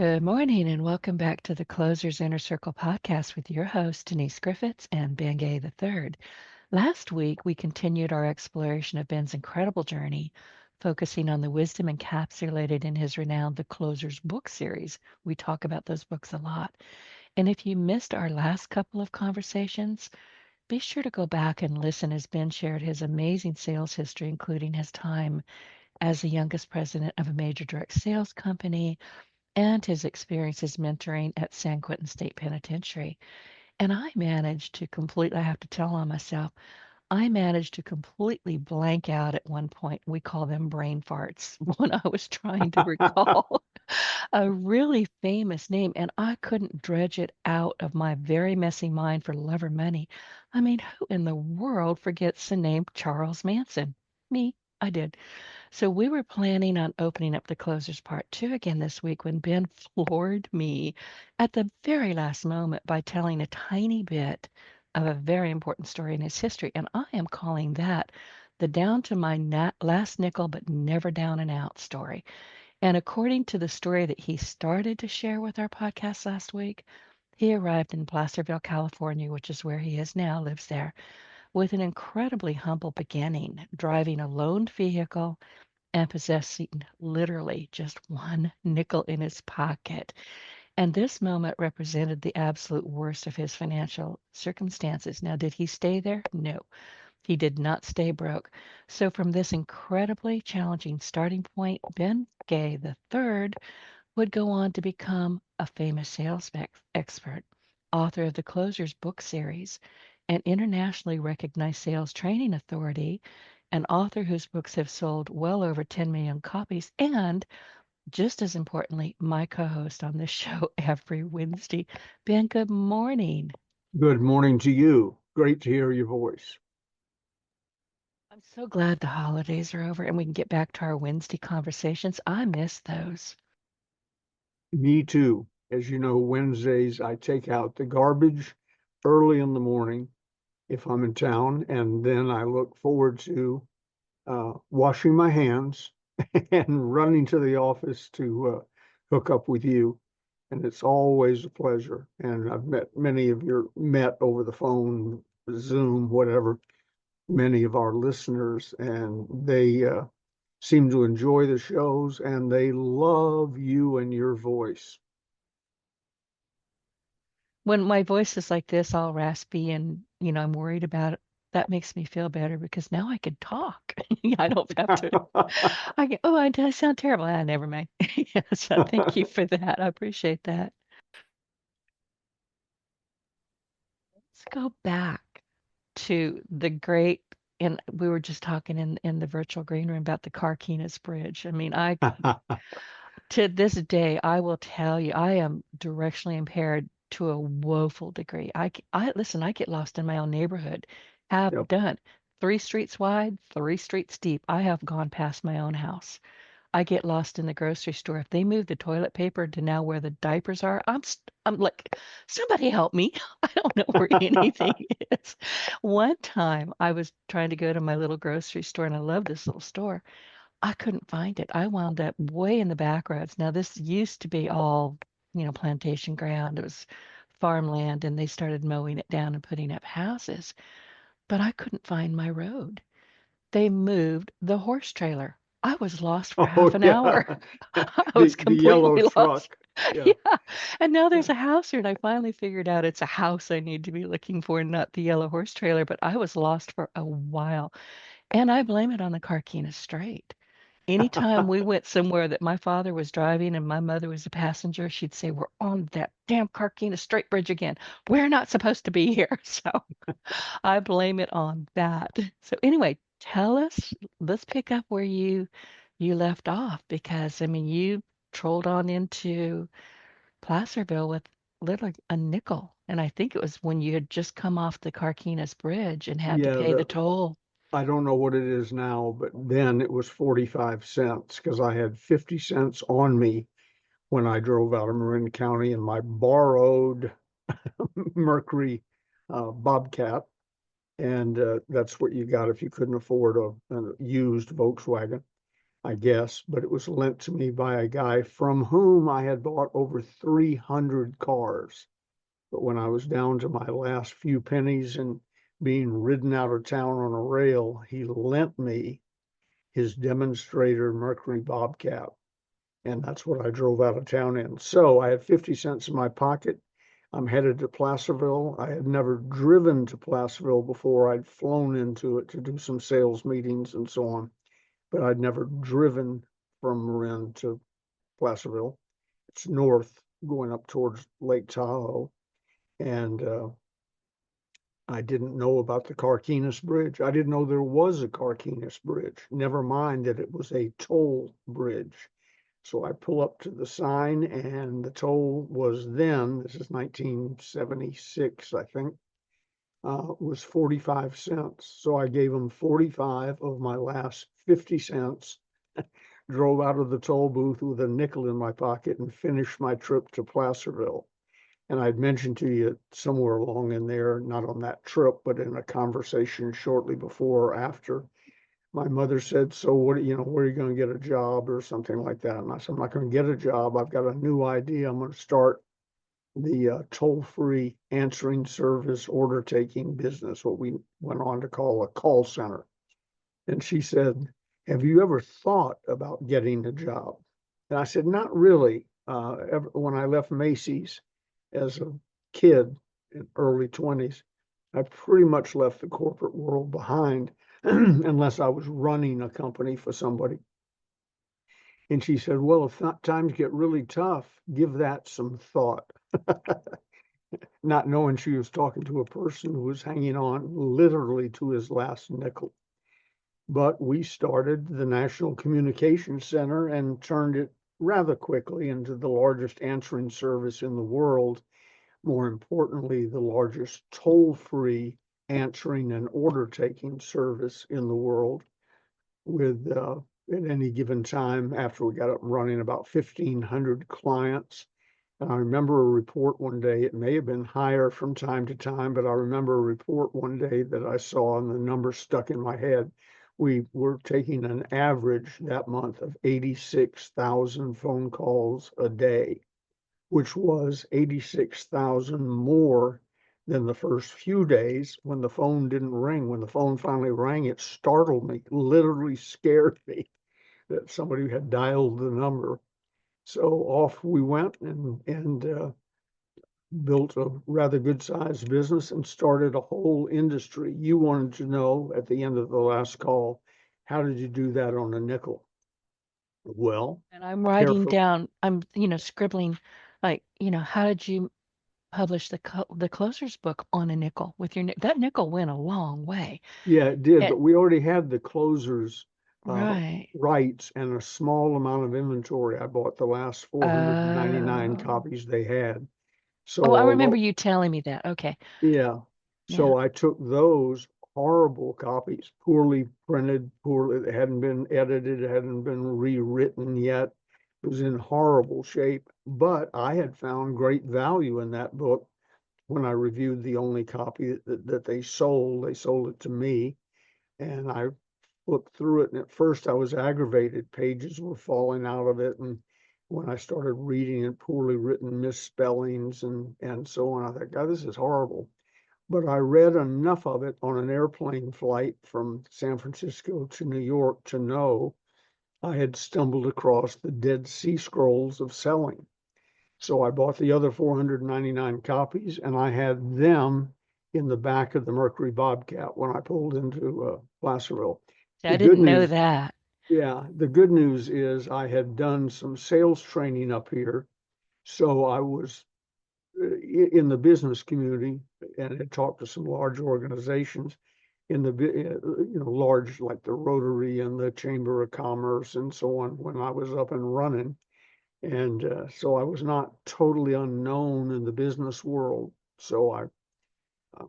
Good morning and welcome back to the Closers Inner Circle podcast with your host, Denise Griffitts and Ben Gay III. Last week, we continued our exploration of Ben's incredible journey, focusing on the wisdom encapsulated in his renowned The Closers book series. We talk about those books a lot. And if you missed our last couple of conversations, be sure to go back and listen as Ben shared his amazing sales history, including his time as the youngest president of a major direct sales company and his experiences mentoring at San Quentin State Penitentiary. And I have to tell on myself, I managed to completely blank out at one point. We call them brain farts when I was trying to recall a really famous name, and I couldn't dredge it out of my very messy mind for love or money. I mean, who in the world forgets the name Charles Manson? Me, I did. So we were planning on opening up the closers part two again this week when Ben floored me at the very last moment by telling a tiny bit of a very important story in his history. And I am calling that the down to my last nickel but never down and out story. And according to the story that he started to share with our podcast last week, he arrived in Placerville, California, which is where he is now, lives there, with an incredibly humble beginning, driving a loaned vehicle and possessing literally just one nickel in his pocket. And this moment represented the absolute worst of his financial circumstances. Now, did he stay there? No, he did not stay broke. So, from this incredibly challenging starting point, Ben Gay III would go on to become a famous sales expert, author of the Closers book series, an internationally recognized sales training authority, an author whose books have sold well over 10 million copies, and just as importantly, my co host on this show every Wednesday. Ben, good morning. Good morning to you. Great to hear your voice. I'm so glad the holidays are over and we can get back to our Wednesday conversations. I miss those. Me too. As you know, Wednesdays I take out the garbage early in the morning if I'm in town, and then I look forward to washing my hands and running to the office to hook up with you. And it's always a pleasure. And I've met over the phone, Zoom, whatever, many of our listeners, and they seem to enjoy the shows and they love you and your voice. When my voice is like this, all raspy and, I'm worried about it, that makes me feel better because now I can talk. I don't have to. I get, oh, I sound terrible. Ah, never mind. Yeah, so thank you for that. I appreciate that. Let's go back to the great, and we were just talking in the virtual green room about the Carquinez Bridge. I mean, to this day, I will tell you, I am directionally impaired to a woeful degree. Listen, I get lost in my own neighborhood. Have Yep. done 3 streets wide, 3 streets deep. I have gone past my own house. I get lost in the grocery store. If they move the toilet paper to now where the diapers are, I'm like, somebody help me. I don't know where anything is. One time I was trying to go to my little grocery store, and I love this little store. I couldn't find it. I wound up way in the back roads. Now, this used to be all, plantation ground. It was farmland, and they started mowing it down and putting up houses. But I couldn't find my road. They moved the horse trailer. I was lost for half Oh an hour. yeah. I was The yellow completely lost. truck. Yeah. Yeah. And now Yeah. there's a house here, and I finally figured out it's a house I need to be looking for, not the yellow horse trailer. But I was lost for a while. And I blame it on the Carquinez Strait. Anytime we went somewhere that my father was driving and my mother was a passenger, she'd say, "We're on that damn Carquinez Strait Bridge again. We're not supposed to be here." So I blame it on that. So anyway, tell us, let's pick up where you left off because I mean you trolled on into Placerville with literally a nickel. And I think it was when you had just come off the Carquinez Bridge and had to Yeah, pay the toll. I don't know what it is now, but then it was 45 cents because I had 50 cents on me when I drove out of Marin County in my borrowed Mercury Bobcat. And that's what you got if you couldn't afford a used Volkswagen. I guess, but it was lent to me by a guy from whom I had bought over 300 cars. But when I was down to my last few pennies and being ridden out of town on a rail, he lent me his demonstrator Mercury Bobcat. And that's what I drove out of town in. So I had 50 cents in my pocket. I'm headed to Placerville. I had never driven to Placerville before. I'd flown into it to do some sales meetings and so on, but I'd never driven from Marin to Placerville. It's north going up towards Lake Tahoe. And I didn't know about the Carquinez Bridge. I didn't know there was a Carquinez Bridge, never mind that it was a toll bridge. So I pull up to the sign, and the toll was then, this is 1976, I think, was 45 cents. So I gave them 45 of my last 50 cents, drove out of the toll booth with a nickel in my pocket, and finished my trip to Placerville. And I'd mentioned to you somewhere along in there, not on that trip, but in a conversation shortly before or after, my mother said, so what, where are you going to get a job or something like that? And I said, I'm not going to get a job. I've got a new idea. I'm going to start the toll-free answering service order taking business, what we went on to call a call center. And she said, have you ever thought about getting a job? And I said, not really. When I left Macy's as a kid in early 20s, I pretty much left the corporate world behind unless I was running a company for somebody. And she said, well, if times get really tough, give that some thought. Not knowing she was talking to a person who was hanging on literally to his last nickel. But we started the National Communications Center and turned it rather quickly into the largest answering service in the world. More importantly, the largest toll-free answering and order taking service in the world, with at any given time after we got up and running about 1,500 clients. And I remember a report one day, it may have been higher from time to time, but I remember a report one day that I saw and the number stuck in my head. We were taking an average that month of 86,000 phone calls a day, which was 86,000 more than the first few days when the phone didn't ring. When the phone finally rang, it startled me, literally scared me that somebody had dialed the number. So off we went and built a rather good sized business and started a whole industry. You wanted to know at the end of the last call, how did you do that on a nickel? Well, And I'm writing careful. down, I'm, scribbling, like, how did you publish the closer's book on a nickel with your that nickel went a long way. Yeah, it did, It but we already had the closers right. rights and a small amount of inventory. I bought the last 499 Oh. copies they had. So Oh, I remember although, you telling me that. Okay. yeah, Yeah. so I took those horrible copies, poorly printed, poorly, it hadn't been edited, it hadn't been rewritten yet. It was in horrible shape, but I had found great value in that book when I reviewed the only copy that they sold. They sold it to me, and I looked through it. And at first I was aggravated. Pages were falling out of it. And when I started reading it, poorly written misspellings and so on, I thought, God, this is horrible. But I read enough of it on an airplane flight from San Francisco to New York to know I had stumbled across the Dead Sea Scrolls of selling. So I bought the other 499 copies, and I had them in the back of the Mercury Bobcat when I pulled into Placerville. The I good didn't know news, that. yeah, the good news is I had done some sales training up here, so I was in the business community and had talked to some large organizations in the large, like the Rotary and the Chamber of Commerce and so on, when I was up and running. And so I was not totally unknown in the business world. So I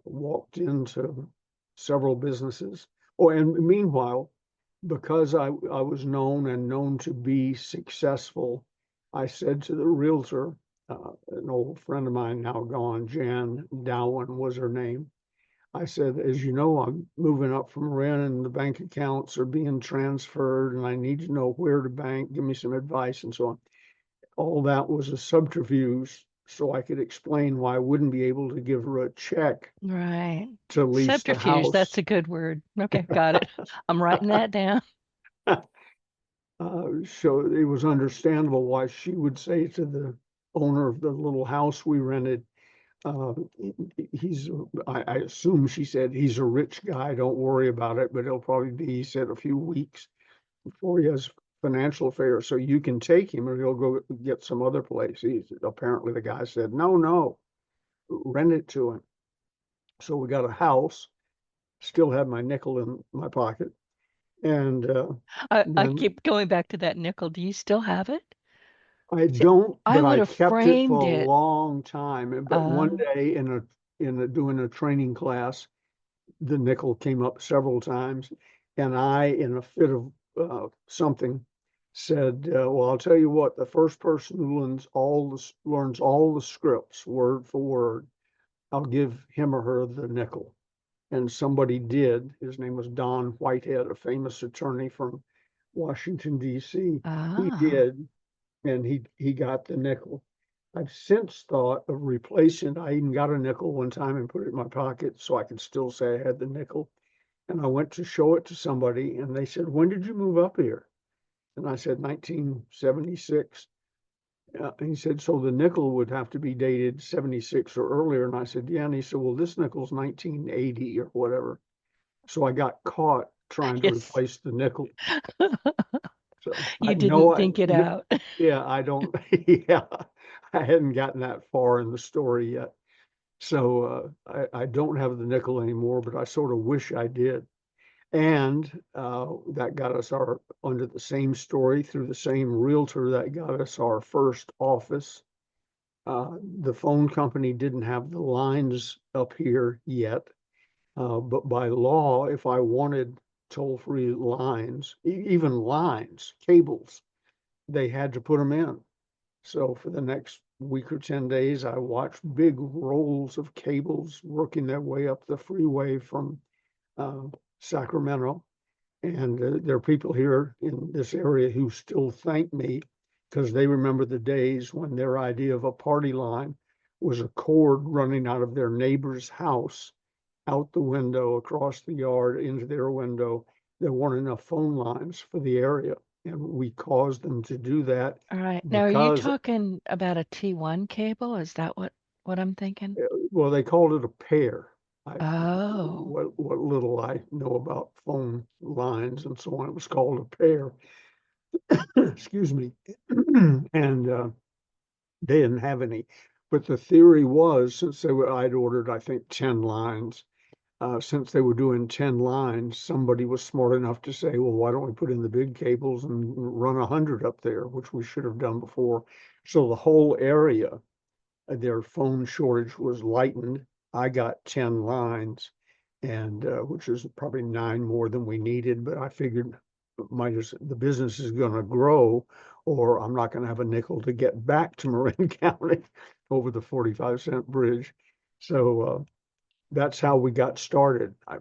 walked into several businesses. Oh, and meanwhile, because I was known and known to be successful, I said to the realtor, an old friend of mine now gone, Jan Dowen was her name. I said, as you know, I'm moving up from rent and the bank accounts are being transferred and I need to know where to bank, give me some advice and so on. All that was a subterfuge so I could explain why I wouldn't be able to give her a check Right. to lease the Subterfuge, that's house. a good word. Okay, got it. I'm writing that down. So it was understandable why she would say to the owner of the little house we rented, uh, he's, I assume she said, he's a rich guy, don't worry about it, but it'll probably be, he said, a few weeks before he has financial affairs. So you can take him or he'll go get some other place. Apparently the guy said, no, no, rent it to him. So we got a house, still had my nickel in my pocket. And I then keep going back to that nickel. Do you still have it? I See, don't, I but would I have kept it for framed a it. long time. But one Uh, day doing a training class, the nickel came up several times, and I, in a fit of something, said, "Well, I'll tell you what. The first person who learns all the scripts word for word, I'll give him or her the nickel." And somebody did. His name was Don Whitehead, a famous attorney from Washington, D.C. He ah, did, and he got the nickel. I've since thought of replacing. I even got a nickel one time and put it in my pocket so I could still say I had the nickel. And I went to show it to somebody, and they said, "When did you move up here?" And I said, 1976. And he said, "So the nickel would have to be dated 76 or earlier." And I said, "Yeah." And he said, "Well, this nickel's 1980 or whatever." So I got caught trying to yes. replace the nickel. So I You know didn't think it out. yeah, I don't, yeah, I hadn't gotten that far in the story yet. So I don't have the nickel anymore, but I sort of wish I did. And that got us our, under the same story through the same realtor, that got us our first office. The phone company didn't have the lines up here yet, but by law, if I wanted toll-free lines, even lines, cables, they had to put them in. So for the next week or 10 days, I watched big rolls of cables working their way up the freeway from uh, Sacramento. And there are people here in this area who still thank me because they remember the days when their idea of a party line was a cord running out of their neighbor's house, out the window, across the yard, into their window. There weren't enough phone lines for the area. And we caused them to do that All right. Now, are you because, talking about a T1 cable? Is that what I'm thinking? well, they called it a pair. I, Oh, what little I know about phone lines and so on, it was called a pair. Excuse me. And they didn't have any. But the theory was, since I'd ordered, I think, 10 lines, since they were doing 10 lines, somebody was smart enough to say, well, why don't we put in the big cables and run 100 up there, which we should have done before. So the whole area, their phone shortage was lightened. I got 10 lines, and which is probably 9 more than we needed, but I figured the business is going to grow, or I'm not going to have a nickel to get back to Marin County over the 45-cent bridge. So that's how we got started. I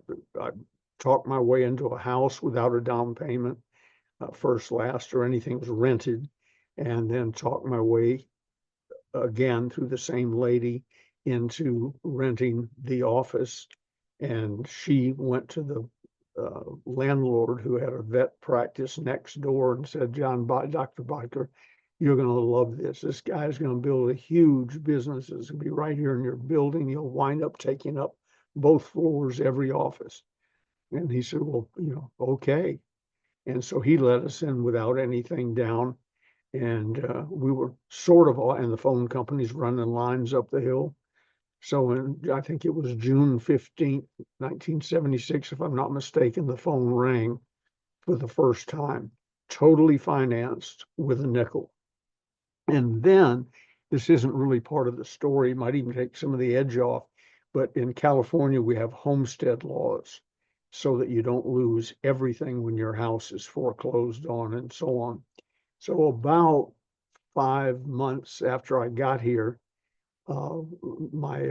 talked my way into a house without a down payment, first, last, or anything was rented, and then talked my way again through the same lady into renting the office. And she went to the landlord who had a vet practice next door and said, Dr. Biker, you're going to love this. This guy's going to build a huge business. It's going to be right here in your building. You'll wind up taking up both floors, every office. And he said, well, okay. And so he let us in without anything down. And we were sort of, and the phone companies running lines up the hill. So I think it was June 15th, 1976, if I'm not mistaken, the phone rang for the first time, totally financed with a nickel. And then, this isn't really part of the story, might even take some of the edge off, but in California, we have homestead laws so that you don't lose everything when your house is foreclosed on and so on. So about 5 months after I got here, my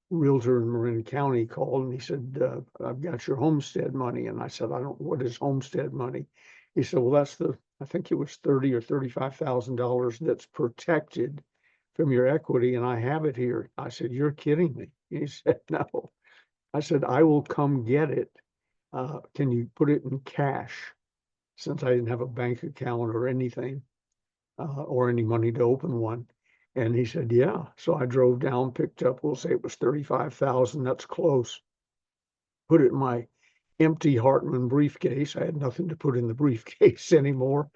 realtor in Marin County called and he said, I've got your homestead money. And I said, I don't, what is homestead money? He said, well, that's I think it was $30,000 or $35,000 that's protected from your equity. And I have it here. I said, you're kidding me. He said, no. I said, I will come get it. Can you put it in cash? Since I didn't have a bank account or anything, or any money to open one. And he said, yeah. So I drove down, picked up, we'll say it was 35,000. That's close. Put it in my empty Hartman briefcase. I had nothing to put in the briefcase anymore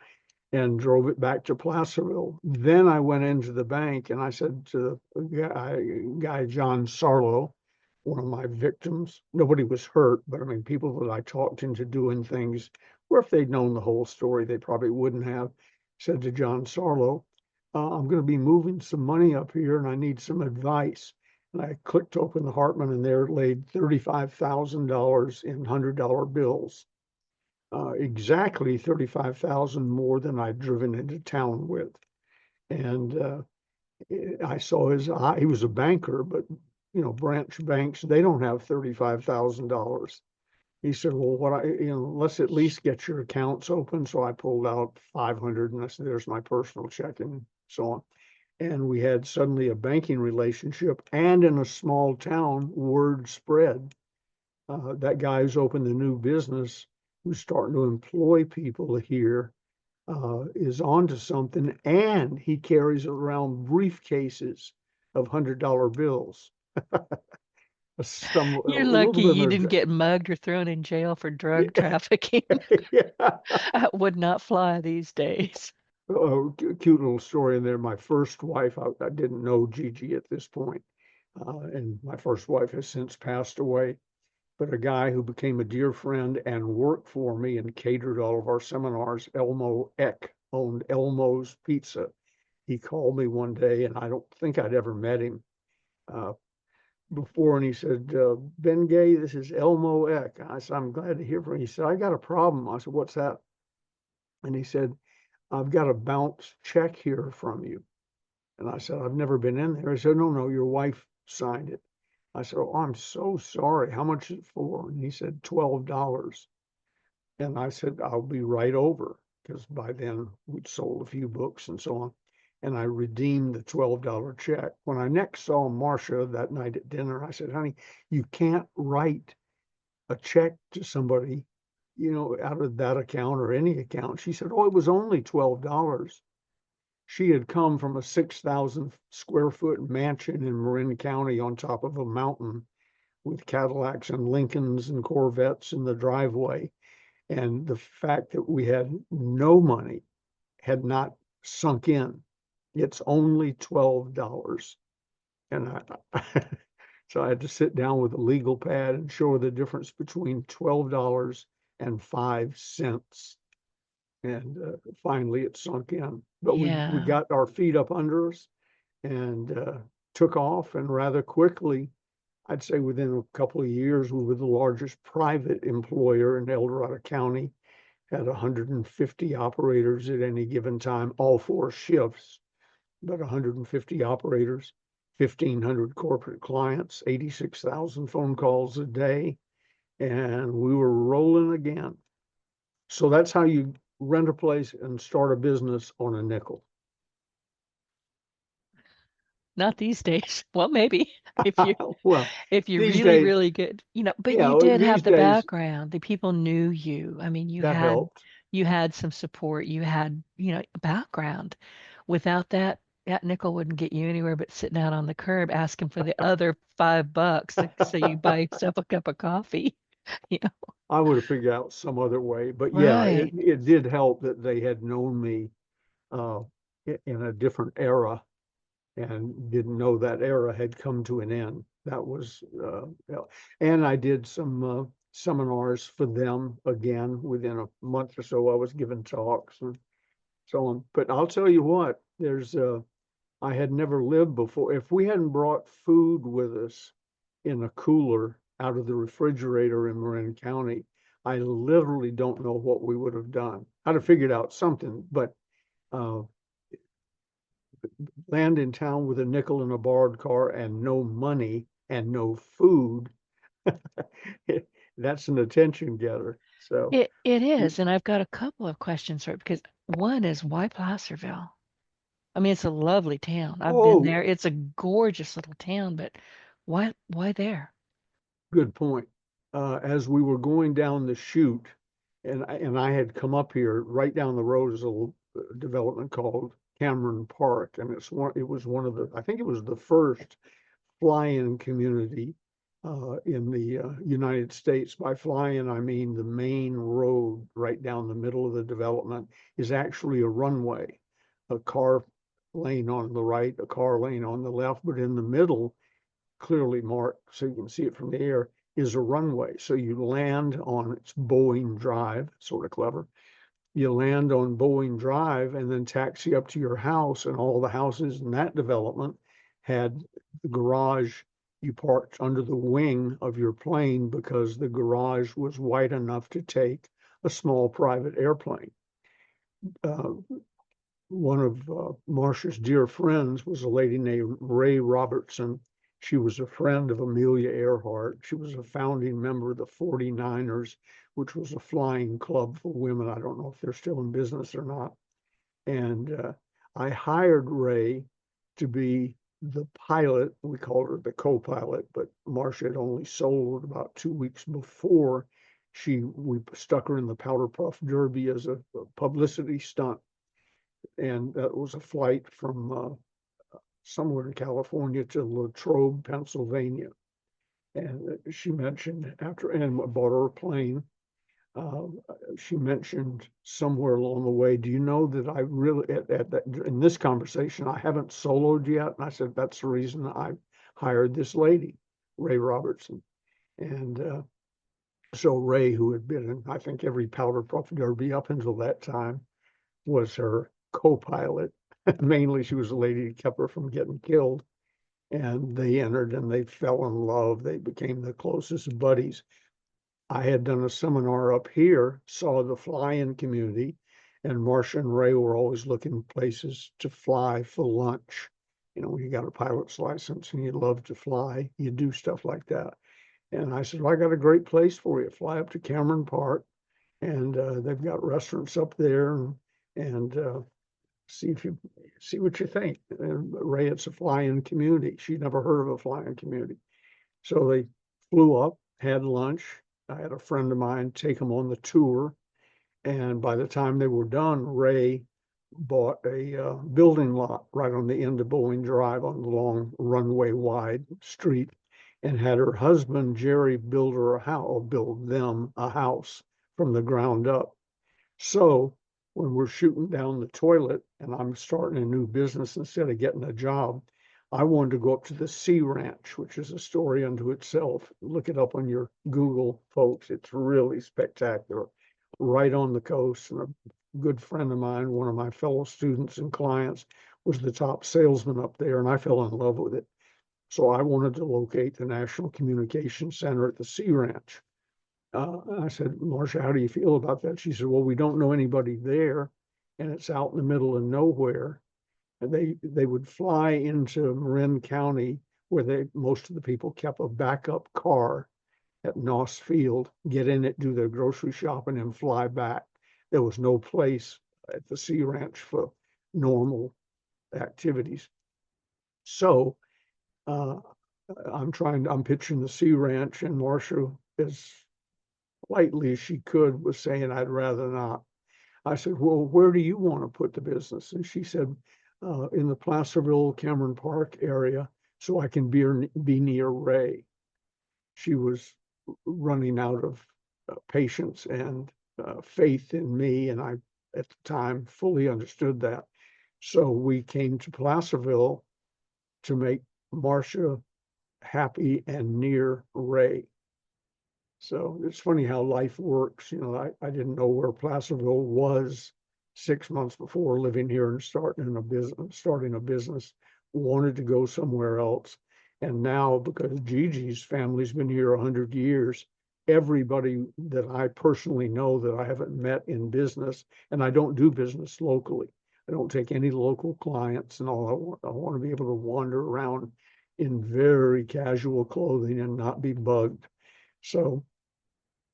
and drove it back to Placerville. Then I went into the bank and I said to the guy John Sarlo, one of my victims, nobody was hurt, but I mean, people that I talked into doing things where if they'd known the whole story, they probably wouldn't have. Said to John Sarlo, I'm going to be moving some money up here and I need some advice. And I clicked open the Hartman and there laid $35,000 in $100 bills, exactly 35,000 more than I'd driven into town with. And I saw his eye. He was a banker, but branch banks, they don't have $35,000. He said, well, let's at least get your accounts open. So I pulled out 500 and I said, there's my personal check and so on. And we had suddenly a banking relationship, and in a small town, word spread. That guy who's opened the new business, who's starting to employ people here, is onto something, and he carries around briefcases of $100 bills. A You're little lucky bit you of didn't get mugged or thrown in jail for drug yeah, trafficking. yeah. That would not fly these days. Cute little story in there. My first wife, I didn't know Gigi at this point, and my first wife has since passed away. But a guy who became a dear friend and worked for me and catered all of our seminars, Elmo Eck, owned Elmo's Pizza. He called me one day, and I don't think I'd ever met him uh, before. And he said, Ben Gay, this is Elmo Eck. I said, I'm glad to hear from you. He said, I got a problem. I said, what's that? And he said, I've got a bounce check here from you. And I said, I've never been in there. He said, no, your wife signed it. I said, oh, I'm so sorry. How much is it for? And he said, $12. And I said, I'll be right over, because by then we'd sold a few books and so on. And I redeemed the $12 check. When I next saw Marcia that night at dinner, I said, honey, you can't write a check to somebody, out of that account or any account. She said, oh, it was only $12. She had come from a 6,000 square foot mansion in Marin County on top of a mountain with Cadillacs and Lincolns and Corvettes in the driveway. And the fact that we had no money had not sunk in. It's only $12. And so I had to sit down with a legal pad and show her the difference between $12 and 5 cents. And finally it sunk in. But we Yeah. got our feet up under us and took off, and rather quickly, I'd say within a couple of years, we were the largest private employer in El Dorado County, had 150 operators at any given time, all four shifts, but 150 operators, 1,500 corporate clients, 86,000 phone calls a day, and we were rolling again. So that's how you rent a place and start a business on a nickel. Not these days. Well, maybe if you Well, if you're these really, days, really good, but yeah, you did these have the days background. The people knew you. I mean, that helped. you had some support. You had, a background. Without that, that nickel wouldn't get you anywhere but sitting out on the curb asking for the other $5 so you buy yourself a cup of coffee. You know, I would have figured out some other way, but yeah, it, right. it did help that they had known me uh, in a different era and didn't know that era had come to an end. That was, yeah. And I did some seminars for them again within a month or so. I was giving talks and so on. But I'll tell you what, I had never lived before. If we hadn't brought food with us in a cooler out of the refrigerator in Marin County, I literally don't know what we would have done. I'd have figured out something, but uh, land in town with a nickel in a borrowed car and no money and no food, that's an attention getter. So, It is, and I've got a couple of questions for it because one is why Placerville? I mean, it's a lovely town. I've been oh, there. It's a gorgeous little town, but why there? good point. As we were going down the chute, and I had come up here right down the road is a little development called Cameron Park, and it was one of the I think it was the first fly-in community in the United States. By fly-in, I mean the main road right down the middle of the development is actually a runway, a car lane on the right, a car lane on the left, but in the middle, clearly marked so you can see it from the air, is a runway. So you land on its Boeing Drive, sort of clever. You land on Boeing Drive and then taxi up to your house, and all the houses in that development had the garage. You parked under the wing of your plane because the garage was wide enough to take a small private airplane. Uh, One of Marcia's dear friends was a lady named Ray Robertson. She was a friend of Amelia Earhart. She was a founding member of the 49ers, which was a flying club for women. I don't know if they're still in business or not. And I hired Ray to be the pilot. We called her the co-pilot, but Marcia had only sold about 2 weeks before. We stuck her in the Powder Puff Derby as a publicity stunt, and that was a flight from somewhere in California to Latrobe, Pennsylvania. And she mentioned after, and bought her a plane. Uh, she mentioned somewhere along the way, do you know that I really, at that, in this conversation, I haven't soloed yet? And I said, that's the reason I hired this lady, Ray Robertson. And so Ray, who had been in, I think, every Powder Puff Derby up until that time, was her co-pilot. Mainly, she was the lady who kept her from getting killed. And they entered and they fell in love. They became the closest buddies. I had done a seminar up here, saw the fly-in community, and Marcia and Ray were always looking places to fly for lunch. You know, when you got a pilot's license and you love to fly, you do stuff like that. And I said, well, I got a great place for you. Fly up to Cameron Park, and they've got restaurants up there, and see if you see what you think. And Ray, it's a fly-in community. She'd never heard of a fly-in community. So they flew up, had lunch. I had a friend of mine take them on the tour. And by the time they were done, Ray bought a building lot right on the end of Bowling Drive on the long runway wide street, and had her husband, Jerry, build her a house, or build them a house from the ground up. So when we're shooting down the toilet and I'm starting a new business instead of getting a job, I wanted to go up to the Sea Ranch, which is a story unto itself. Look it up on your Google, folks. It's really spectacular. Right on the coast. And a good friend of mine, one of my fellow students and clients, was the top salesman up there, and I fell in love with it. So I wanted to locate the National Communication Center at the Sea Ranch. I said, Marcia, how do you feel about that? She said, well, we don't know anybody there, and it's out in the middle of nowhere. And they would fly into Marin County, where most of the people kept a backup car at Noss Field, get in it, do their grocery shopping, and fly back. There was no place at the Sea Ranch for normal activities. So uh, I'm pitching the Sea Ranch, and Marcia, as lightly as she could, was saying, I'd rather not. I said, well, where do you want to put the business? And she said, in the Placerville, Cameron Park area, so I can be near Ray. She was running out of patience and faith in me, and I, at the time, fully understood that. So we came to Placerville to make Marcia happy and near Ray. So it's funny how life works. You know, I didn't know where Placerville was 6 months before living here and starting a business, wanted to go somewhere else. And now, because Gigi's family's been here 100 years, everybody that I personally know that I haven't met in business, and I don't do business locally. I don't take any local clients and all. I want to be able to wander around in very casual clothing and not be bugged. So,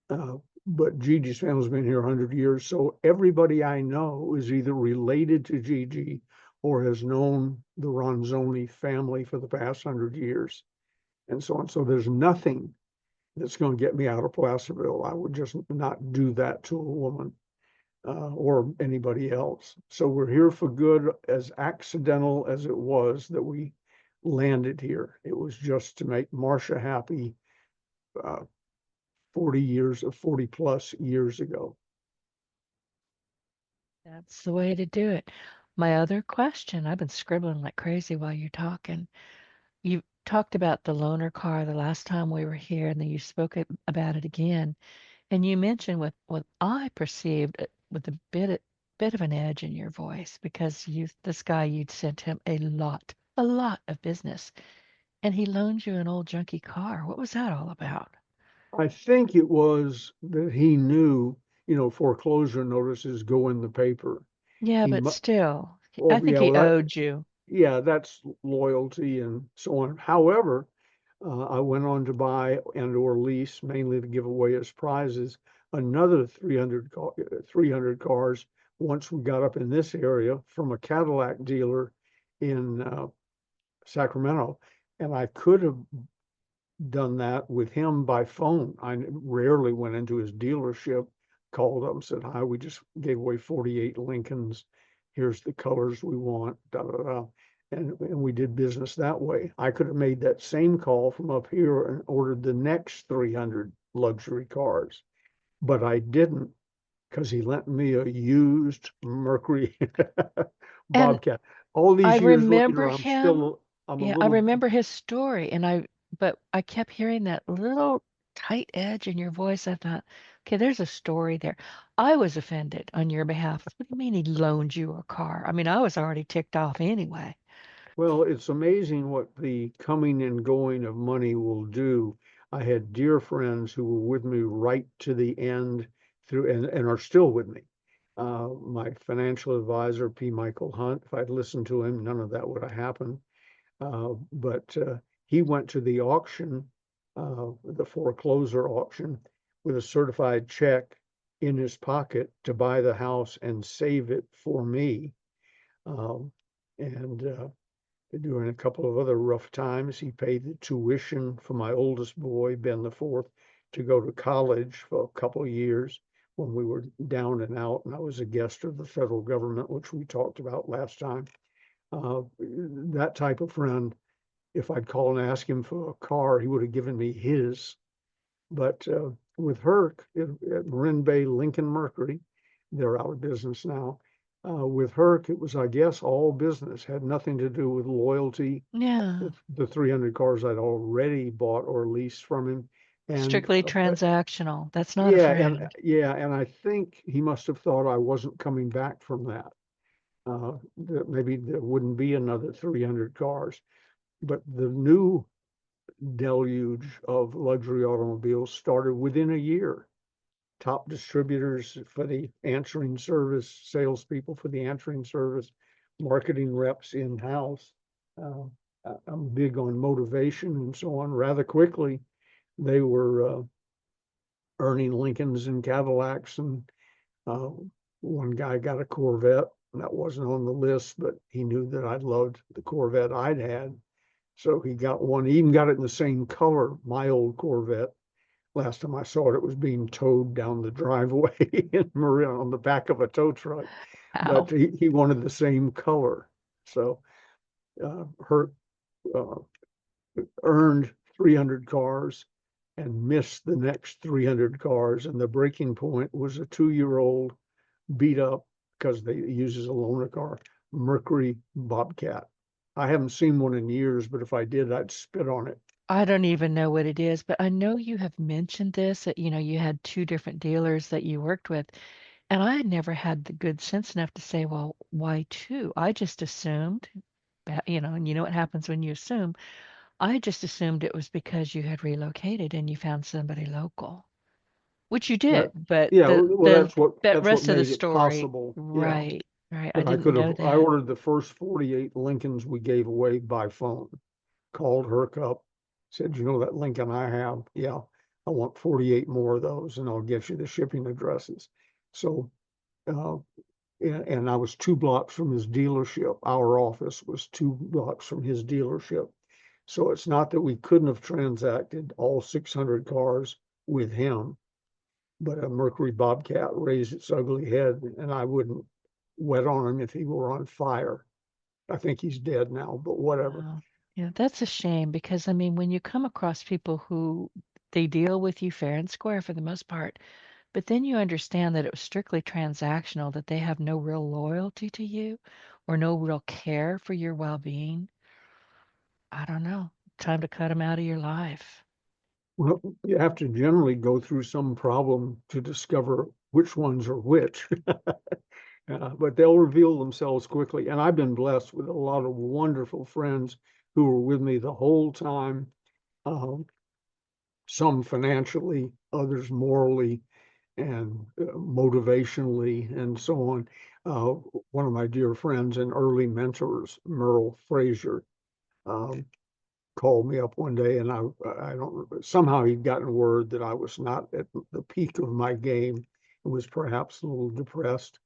uh, but Gigi's family's been here 100 years. So everybody I know is either related to Gigi or has known the Ronzoni family for the past 100 years and so on. So there's nothing that's going to get me out of Placerville. I would just not do that to a woman or anybody else. So we're here for good, as accidental as it was that we landed here. It was just to make Marcia happy 40 years or 40 plus years ago. That's the way to do it. My other question, I've been scribbling like crazy while you're talking. You talked about the loaner car the last time we were here, and then you spoke about it again. And you mentioned with what I perceived with a bit of an edge in your voice because this guy you'd sent him a lot of business, and he loaned you an old junky car. What was that all about? I think it was that he knew, foreclosure notices go in the paper. Yeah, He, but still, I well, think yeah, he well, owed you. yeah, that's loyalty and so on. However, I went on to buy and or lease, mainly to give away as prizes, another 300 cars once we got up in this area from a Cadillac dealer in Sacramento. And I could have done that with him by phone. I rarely went into his dealership, called up and said, "Hi, we just gave away 48 Lincolns. Here's the colors we want, da da da." And we did business that way. I could have made that same call from up here and ordered the next 300 luxury cars, but I didn't because he lent me a used Mercury And Bobcat. All I these years later, remember him. I'm a Yeah, I little. remember his story, but I kept hearing that little tight edge in your voice. I thought, okay, there's a story there. I was offended on your behalf. What do you mean he loaned you a car? I mean, I was already ticked off anyway. Well, it's amazing what the coming and going of money will do. I had dear friends who were with me right to the end through and are still with me. My financial advisor, P. Michael Hunt, if I'd listened to him, none of that would have happened. But he went to the auction, the foreclosure auction, with a certified check in his pocket to buy the house and save it for me. Um, and during a couple of other rough times, he paid the tuition for my oldest boy, Ben the fourth, to go to college for a couple of years when we were down and out, and I was a guest of the federal government, which we talked about last time. That type of friend, if I'd call and ask him for a car, he would have given me his. But with Herc at Marin Bay Lincoln Mercury, they're out of business now. With Herc, it was, I guess, all business, had nothing to do with loyalty. Yeah, The 300 cars I'd already bought or leased from him. And strictly transactional. That's not a yeah, and friend. yeah, and I think he must have thought I wasn't coming back from that. That maybe there wouldn't be another 300 cars. But the new deluge of luxury automobiles started within a year. Top distributors for the answering service, salespeople for the answering service, marketing reps in-house. Uh, I'm big on motivation and so on. Rather quickly, they were earning Lincolns and Cadillacs, and uh, one guy got a Corvette. That wasn't on the list, but he knew that I loved the Corvette I'd had. So he got one, he even got it in the same color, my old Corvette. Last time I saw it, it was being towed down the driveway in Marin on the back of a tow truck, but Wow. he wanted the same color. So her earned 300 cars and missed the next 300 cars. And the breaking point was a 2-year-old beat up because they uses a loaner car, Mercury Bobcat. I haven't seen one in years, but if I did, I'd spit on it. I don't even know what it is, but I know you have mentioned this, that, you had two different dealers that you worked with. And I had never had the good sense enough to say, well, why two? I just assumed, and you know what happens when you assume. I just assumed it was because you had relocated and you found somebody local, which you That, did. But yeah, the well, the that that's what rest of the made it story, possible. Yeah. right, right. I But didn't know I that. ordered the first 48 Lincolns we gave away by phone called Herc up, said, you know that Lincoln I have? Yeah, I want 48 more of those and I'll get you the shipping addresses. So, uh, and I was 2 blocks from his dealership. Our office was 2 blocks from his dealership. So it's not that we couldn't have transacted all 600 cars with him, but a Mercury Bobcat raised its ugly head, and I wouldn't wet on him if he were on fire. I think he's dead now, but whatever. Wow. Yeah, that's a shame because I mean, when you come across people who they deal with you fair and square for the most part, but then you understand that it was strictly transactional, that they have no real loyalty to you or no real care for your well-being. I don't know. Time to cut them out of your life. Well, you have to generally go through some problem to discover which ones are which. But they'll reveal themselves quickly. And I've been blessed with a lot of wonderful friends who were with me the whole time, uh, some financially, others morally and motivationally, and so on. Uh, One of my dear friends and early mentors, Merle Frazier, um, called me up one day, and I don't, somehow he'd gotten word that I was not at the peak of my game, and was perhaps a little depressed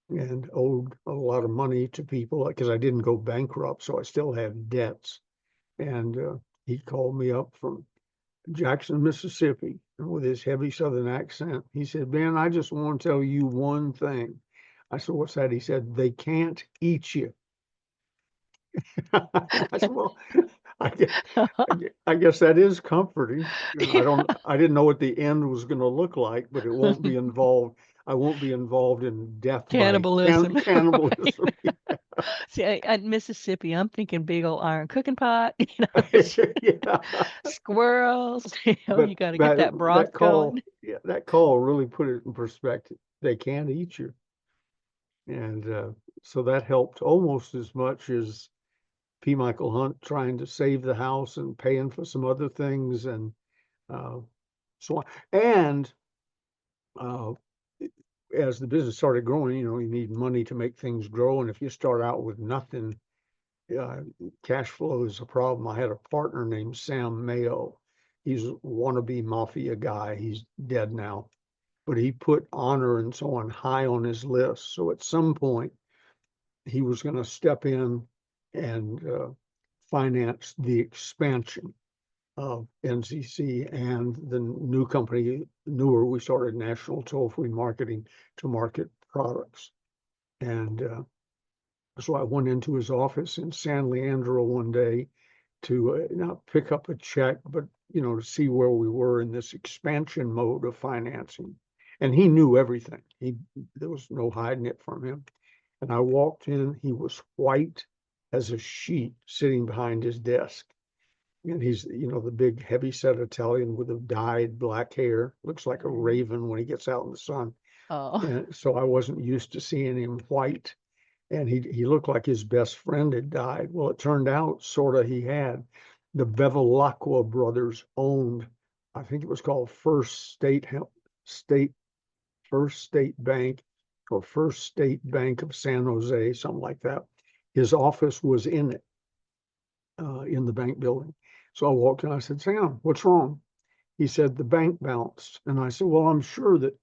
and owed a lot of money to people because I didn't go bankrupt, so I still had debts. And he called me up from Jackson, Mississippi, and with his heavy Southern accent, he said, "Ben, I just want to tell you one thing." I said, "What's that?" He said, "They can't eat you." I said, "Well, I guess, I guess that is comforting. You know, I didn't know what the end was going to look like, but it won't be involved. I won't be involved in death by Cannibalism. Right. cannibalism." See, at Mississippi, I'm thinking big old iron cooking pot, Yeah, squirrels, you but got to get that broth going. yeah, that call really put it in perspective. They can't eat you, and so that helped almost as much as P. Michael Hunt trying to save the house and paying for some other things, and uh, so on. And uh, as the business started growing, you know, you need money to make things grow, and if you start out with nothing, uh, cash flow is a problem. I had a partner named Sam Mayo. He's a wannabe mafia guy. He's dead now, but he put honor and so on high on his list. So at some point, he was going to step in and finance the expansion of NCC and the new company, newer, we started National Toll-Free Marketing to market products. And so I went into his office in San Leandro one day to not pick up a check, but you know, to see where we were in this expansion mode of financing. And he knew everything. There was no hiding it from him. And I walked in, he was white as a sheet sitting behind his desk. And he's, you know, the big heavy set Italian with the dyed black hair, looks like a Mhm. raven when he gets out in the sun. Oh, And so I wasn't used to seeing him white. And he looked like his best friend had died. Well, it turned out sort of he had. The Bevilacqua brothers owned, I think it was called State First State Bank or First State Bank of San Jose, something like that. His office was in it, in the bank building. So I walked in, I said, "Sam, what's wrong?" He said, "The bank bounced." And I said, "Well, I'm sure that,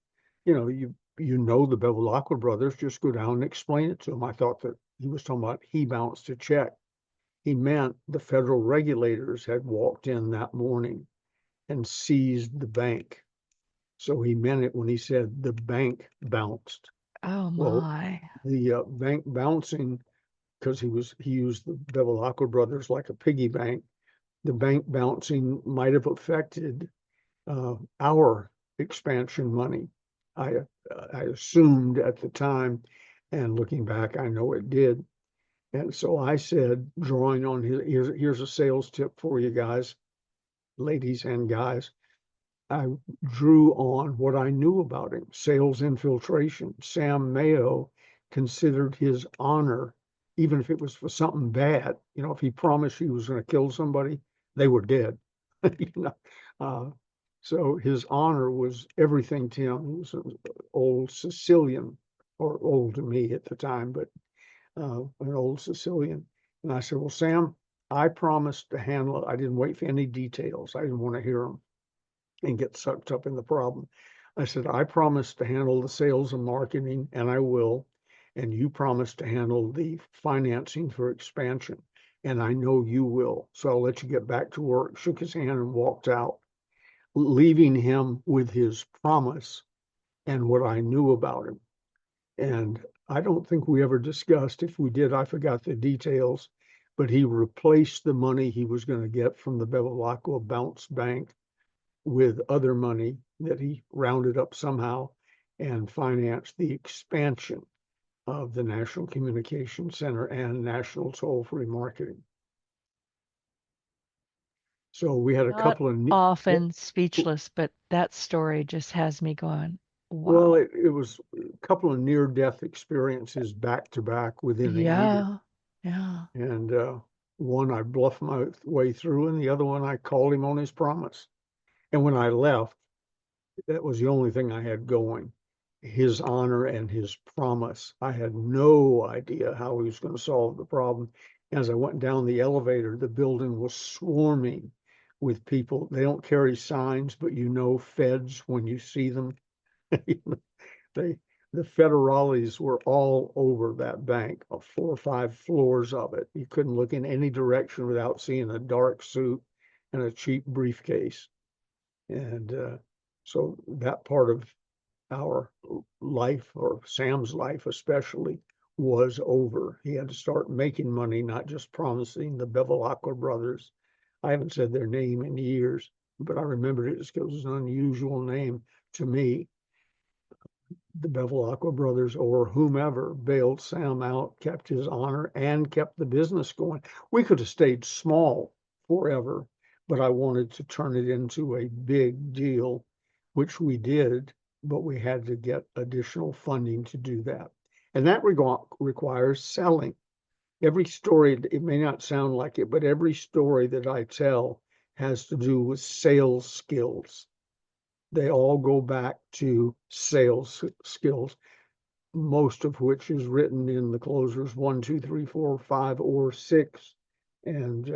you know the Bevilacqua brothers, just go down and explain it to him." I thought that he was talking about he bounced a check. He meant the federal regulators had walked in that morning and seized the bank. So he meant it when he said the bank bounced. oh Well, my. the bank bouncing, because he used the Bevilacqua brothers like a piggy bank. The bank bouncing might have affected our expansion money. I I assumed at the time, and looking back, I know it did. And so I said, drawing on here's a sales tip for you guys, ladies and guys. I drew on what I knew about him, sales infiltration. Sam Mayo considered his honor, even if it was for something bad, you know, if he promised he was going to kill somebody, they were dead. you know, uh, so his honor was everything to him. He was an old Sicilian, or old to me at the time, but an old Sicilian. And I said, "Well, Sam, I promised to handle it. I didn't wait for any details. I didn't want to hear them and get sucked up in the problem. I said, I promise to handle the sales and marketing, and I will. And you promise to handle the financing for expansion, and I know you will. So I'll let you get back to work. Shook his hand and walked out, leaving him with his promise and what I knew about him. And I don't think we ever discussed, if we did, I forgot the details, but he replaced the money he was going to get from the Bevilacqua Bounce Bank with other money that he rounded up somehow and financed the expansion of the National Communication Center and National Toll-Free Marketing. So we had a Not couple of, often speechless, but that story just has me going, well, wow. it was a couple of near-death experiences back to back within a year. Yeah. Yeah. And one I bluffed my way through, and the other one I called him on his promise. And when I left, that was the only thing I had going. His honor and his promise. I had no idea how he was going to solve the problem. As I went down the elevator, the building was swarming with people. They don't carry signs, but you know feds when you see them. They, the federales were all over that bank, 4 or 5 floors of it. You couldn't look in any direction without seeing a dark suit and a cheap briefcase. And so that part of our life, or Sam's life especially, was over. He had to start making money, not just promising the Bevilacqua brothers. I haven't said their name in years, but I remembered it just because it was an unusual name to me. The Bevilacqua brothers, or whomever, bailed Sam out, kept his honor, and kept the business going. We could have stayed small forever, but I wanted to turn it into a big deal, which we did, but we had to get additional funding to do that. And that requires selling. Every story, it may not sound like it, but every story that I tell has to do with sales skills. They all go back to sales skills, most of which is written in the closers 1, 2, 3, 4, 5, or 6. And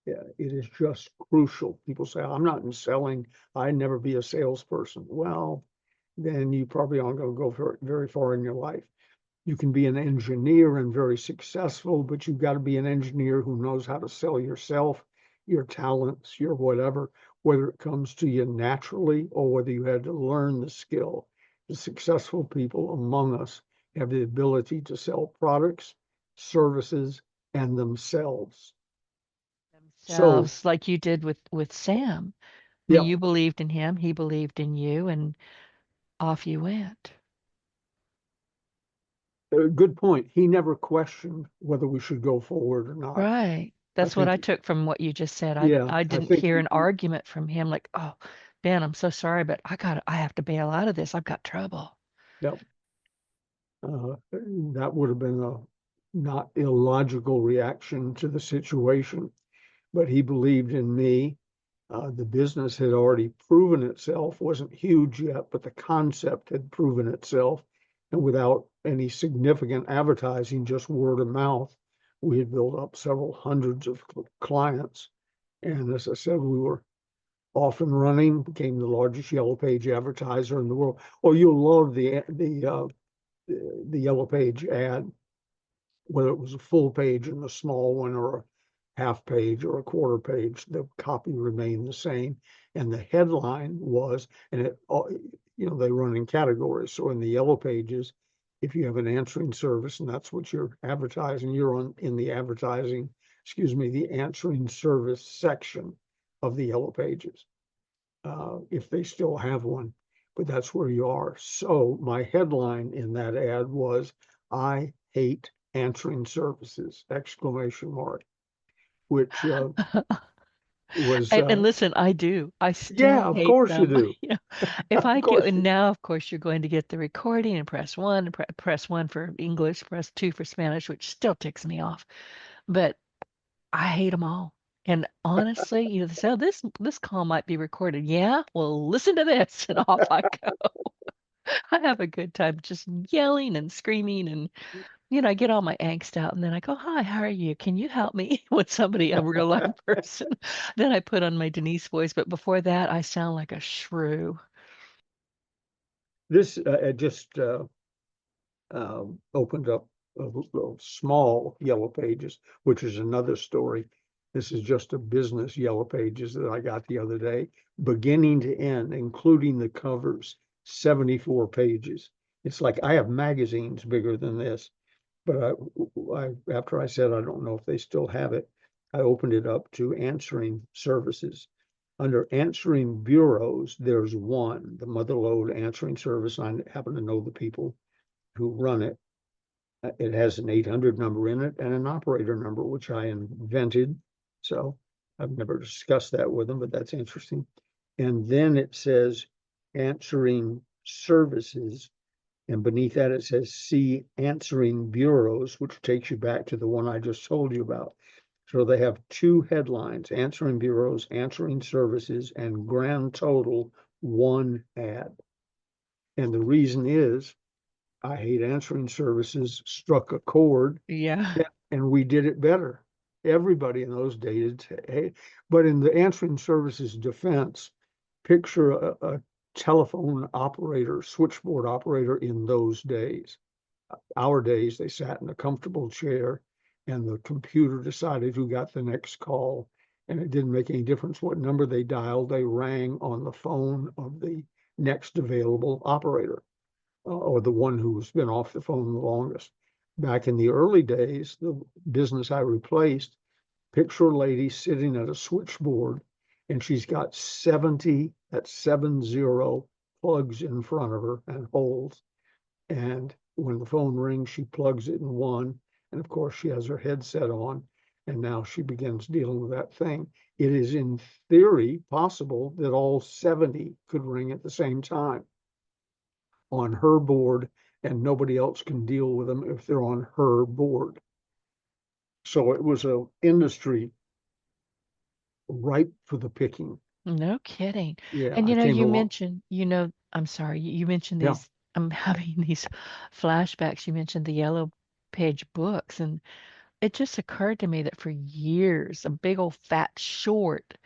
yeah, it is just crucial. People say, I'm not in selling. I'd never be a salesperson. Well, then you probably aren't going to go very far in your life. You can be an engineer and very successful, but you've got to be an engineer who knows how to sell yourself, your talents, your whatever, whether it comes to you naturally or whether you had to learn the skill. The successful people among us have the ability to sell products, services, and themselves. So, Themselves, like you did with Sam. I mean, yeah, you believed in him, he believed in you, and off you went. a good point. He never questioned whether we should go forward or not. Right. I That's what I think, took from what you just said. I yeah, I I didn't think hear an argument from him like, "Oh, Ben, I'm so sorry, but I have to bail out of this. I've got trouble." yeah, that would have been a not illogical reaction to the situation, but he believed in me. The business had already proven itself, wasn't huge yet, but the concept had proven itself. And without any significant advertising, just word of mouth, we had built up several hundreds of clients. And as I said, we were off and running, became the largest Yellow Page advertiser in the world. Oh, you'll love the Yellow Page ad, whether it was a full page and a small one or a half page or a quarter page, the copy remained the same. And the headline was, and it, they run in categories. So in the Yellow Pages, if you have an answering service and that's what you're advertising, you're on in the advertising, the answering service section of the Yellow Pages, if they still have one, but that's where you are. So my headline in that ad was, I hate answering services, exclamation mark, which was, And listen, I do. I yeah, still of hate course you them. do. You know, if Of I get course and you now, of course, you're going to get the recording and press one, press one for English, press two for Spanish, which still ticks me off. But I hate them all. And honestly, you know, they say, oh, this call might be recorded. Yeah, well, listen to this, and off I go. I have a good time just yelling and screaming, and I get all my angst out and then I go, "Hi, how are you? Can you help me?" With somebody, a real life person. Then I put on my Denise voice, but before that, I sound like a shrew. This just opened up a small Yellow Pages, which is another story. This is just a business Yellow Pages that I got the other day, beginning to end, including the covers, 74 pages. It's like I have magazines bigger than this, but after I said I don't know if they still have it, I opened it up to answering services. Under answering bureaus, there's one, the Motherlode answering service. I happen to know the people who run it. It has an 800 number in it and an operator number, which I invented. So I've never discussed that with them, but that's interesting. And then it says answering services. And beneath that, it says see answering bureaus, which takes you back to the one I just told you about. So they have two headlines, answering bureaus, answering services, and grand total one ad. And the reason is I hate answering services struck a chord, Yeah. and we did it better. Everybody in those days, hey, but in the answering services defense, picture a telephone operator, switchboard operator in those days. Our days, they sat in a comfortable chair and the computer decided who got the next call. And it didn't make any difference what number they dialed, they rang on the phone of the next available operator or the one who's been off the phone the longest. Back in the early days, the business I replaced, picture a lady sitting at a switchboard and she's got 70, that's 70 plugs in front of her and holes. And when the phone rings, she plugs it in one. And of course, she has her headset on. And now she begins dealing with that thing. It is in theory possible that all 70 could ring at the same time on her board, and nobody else can deal with them if they're on her board. So it was a industry ripe for the picking. No kidding. Yeah, And I came you along. mentioned, I'm sorry, you mentioned Yeah. these, I'm having these flashbacks. You mentioned the yellow page books, and it just occurred to me that for years, a big old fat short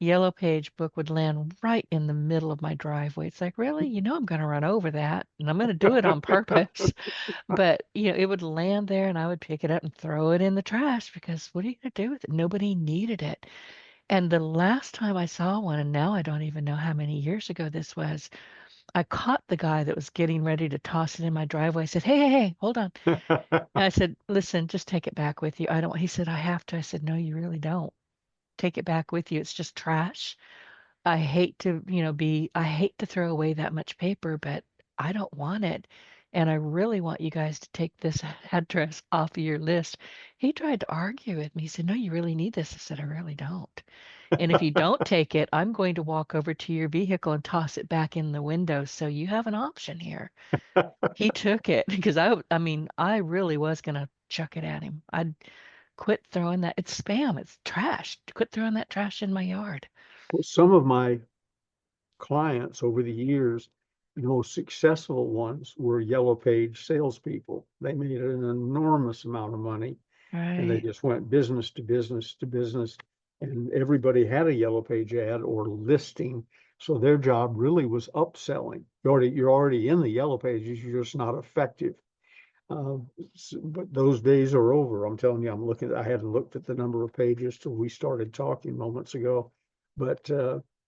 yellow page book would land right in the middle of my driveway. It's like, really? I'm going to run over that, and I'm going to do it on purpose. But, it would land there and I would pick it up and throw it in the trash because what are you going to do with it? Nobody needed it. And the last time I saw one, and now I don't even know how many years ago this was, I caught the guy that was getting ready to toss it in my driveway. I said, "Hey, hey, hey, hold on." And I said, "Listen, just take it back with you." I don't, he said, "I have to." I said, "No, you really don't. Take it back with you. It's just trash. I hate to, I hate to throw away that much paper, but I don't want it. And I really want you guys to take this address off of your list." He tried to argue with me. He said, "No, you really need this." I said, "I really don't. And if you don't take it, I'm going to walk over to your vehicle and toss it back in the window. So you have an option here." He took it because I mean, I really was going to chuck it at him. I'd quit throwing that. It's spam. It's trash. Quit throwing that trash in my yard. Some of my clients over the years, the most successful ones were Yellow Page salespeople. They made an enormous amount of money and they Right. just went business to business to business. And everybody had a Yellow Page ad or listing. So their job really was upselling. You're already in the Yellow Pages, you're just not effective. Uh, but those days are over. I'm telling you, I hadn't looked at the number of pages till we started talking moments ago, but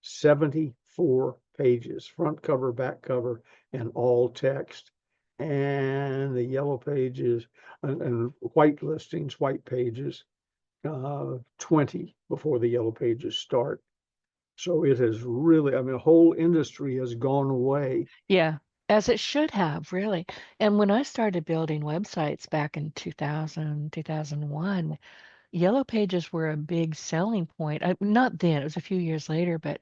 74 pages, front cover, back cover, and all text. And the Yellow Pages and white listings, white pages, 20 before the Yellow Pages start. So it has really, I mean, the whole industry has gone away. Yeah, as it should have, really. And when I started building websites back in 2000, 2001, Yellow Pages were a big selling point. Not then, it was a few years later, but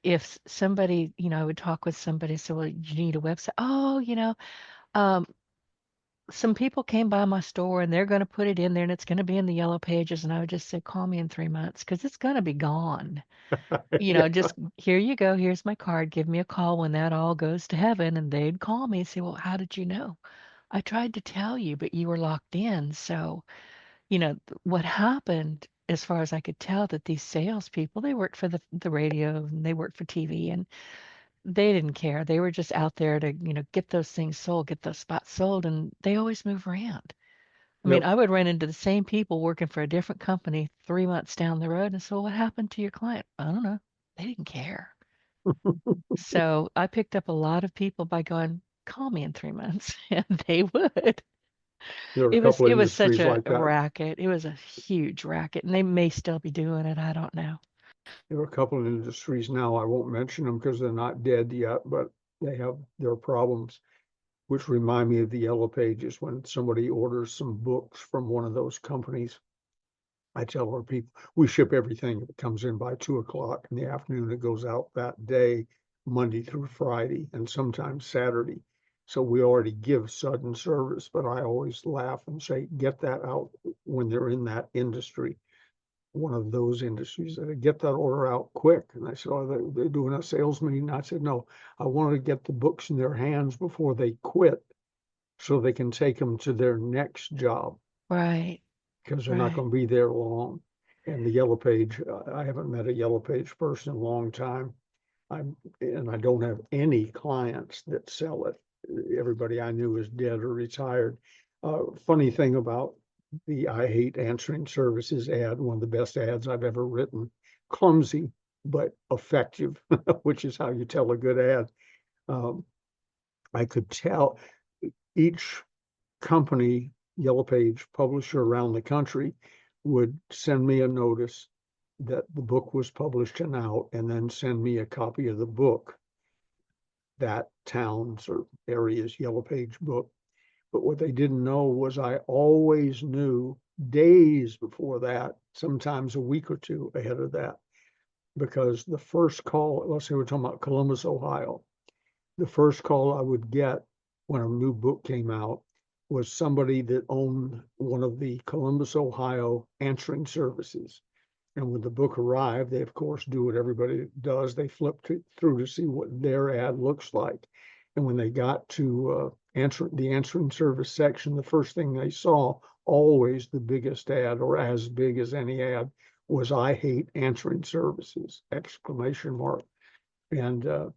if somebody, I would talk with somebody, so, well, you need a website. Oh, um, some people came by my store and they're going to put it in there and it's going to be in the Yellow Pages. And I would just say, call me in 3 months because it's going to be gone. Yeah. Just here you go. Here's my card. Give me a call when that all goes to heaven. And they'd call me and say, well, how did you know? I tried to tell you, but you were locked in. So, what happened, as far as I could tell, that these salespeople, they worked for the radio and they worked for TV, and they didn't care. They were just out there to, get those things sold, get those spots sold, and they always move around. I mean, Yep. I would run into the same people working for a different company 3 months down the road and say, well, what happened to your client? I don't know. They didn't care. So I picked up a lot of people by going, call me in 3 months, and they would. There are a It was couple of it was such industries a like that. racket. It was a huge racket, and they may still be doing it. I don't know. There are a couple of industries now, I won't mention them because they're not dead yet, but they have their problems, which remind me of the Yellow Pages. When somebody orders some books from one of those companies, I tell our people, we ship everything that comes in by 2 o'clock in the afternoon. It goes out that day, Monday through Friday, and sometimes Saturday. So we already give sudden service, but I always laugh and say, get that out when they're in that industry, one of those industries, that get that order out quick. And I said, oh, they're doing a sales meeting. I said, no, I wanted to get the books in their hands before they quit so they can take them to their next job Right, because they're not right. going to be there long. And the Yellow Page, I haven't met a Yellow Page person in a long time. I don't have any clients that sell it. Everybody I knew is dead or retired. Funny thing about the I hate answering services ad, one of the best ads I've ever written, clumsy but effective, which is how you tell a good ad. Um, I could tell each company, Yellow Page publisher around the country, would send me a notice that the book was published and out, and then send me a copy of the book, that town's or area's Yellow Page book. But what they didn't know was I always knew days before that, sometimes a week or two ahead of that, because the first call, let's say we're talking about Columbus, Ohio, the first call I would get when a new book came out was somebody that owned one of the Columbus, Ohio answering services. And when the book arrived, they of course do what everybody does. They flip through to see what their ad looks like. And when they got to the answering service section, the first thing they saw, always the biggest ad or as big as any ad, was "I hate answering services!" exclamation mark. And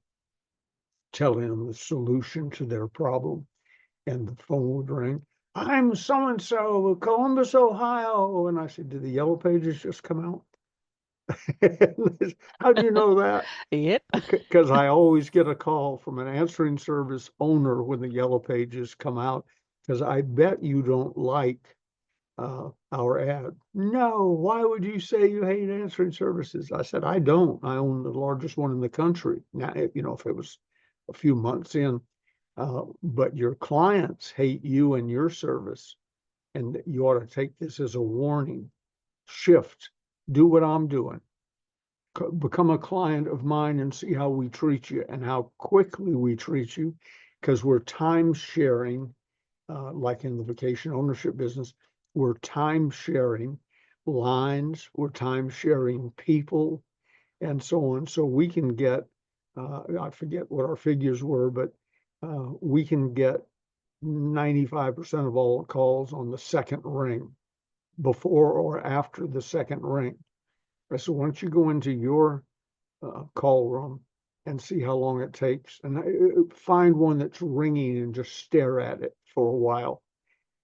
telling them the solution to their problem. And the phone would ring. I'm so and so, Columbus, Ohio. And I said, did the Yellow Pages just come out? How do you know that? Yep. Because I always get a call from an answering service owner when the Yellow Pages come out. Because I bet you don't like our ad. No, why would you say you hate answering services? I said, I don't. I own the largest one in the country. Now, if it was a few months in, but your clients hate you and your service, and you ought to take this as a warning. Shift, do what I'm doing. Become a client of mine and see how we treat you and how quickly we treat you, because we're time sharing, like in the vacation ownership business, we're time sharing lines, we're time sharing people, and so on. So we can get, I forget what our figures were, but we can get 95% of all calls on the second ring, before or after the second ring. So once you go into your call room and see how long it takes, and find one that's ringing and just stare at it for a while.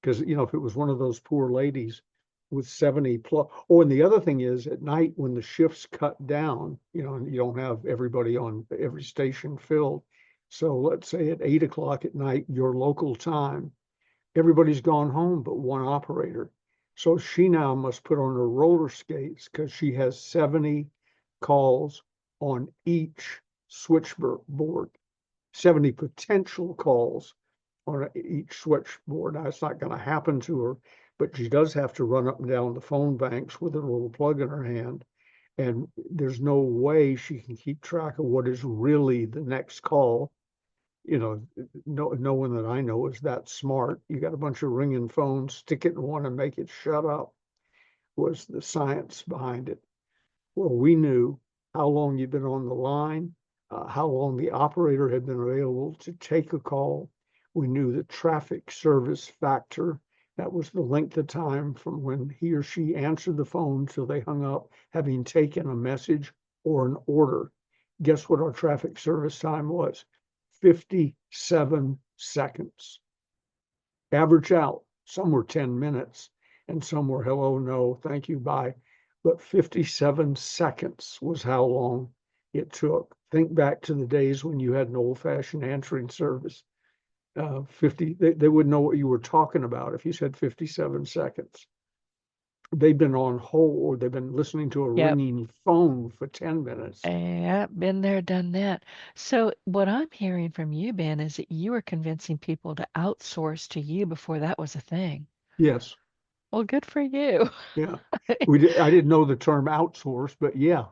Because, if it was one of those poor ladies with 70 plus, oh, and the other thing is at night when the shifts cut down, and you don't have everybody on every station filled. So let's say at 8 o'clock at night, your local time, everybody's gone home but one operator. So she now must put on her roller skates because she has 70 calls on each switchboard, 70 potential calls on each switchboard. Now, it's not going to happen to her, but she does have to run up and down the phone banks with a little plug in her hand. And there's no way she can keep track of what is really the next call. No one that I know is that smart. You got a bunch of ringing phones, stick it in one and make it shut up, was the science behind it. Well, we knew how long you'd been on the line, how long the operator had been available to take a call. We knew the traffic service factor. That was the length of time from when he or she answered the phone till they hung up, having taken a message or an order. Guess what our traffic service time was? 57 seconds. Average out. Some were 10 minutes and some were hello, no, thank you, bye. But 57 seconds was how long it took. Think back to the days when you had an old fashioned answering service. 50, they wouldn't know what you were talking about if you said 57 seconds. They've been on hold or they've been listening to a Yep. ringing phone for 10 minutes. Yeah, been there, done that. So what I'm hearing from you, Ben, is that you were convincing people to outsource to you before that was a thing. Yes. Well, good for you. Yeah. I didn't know the term outsource, but yeah.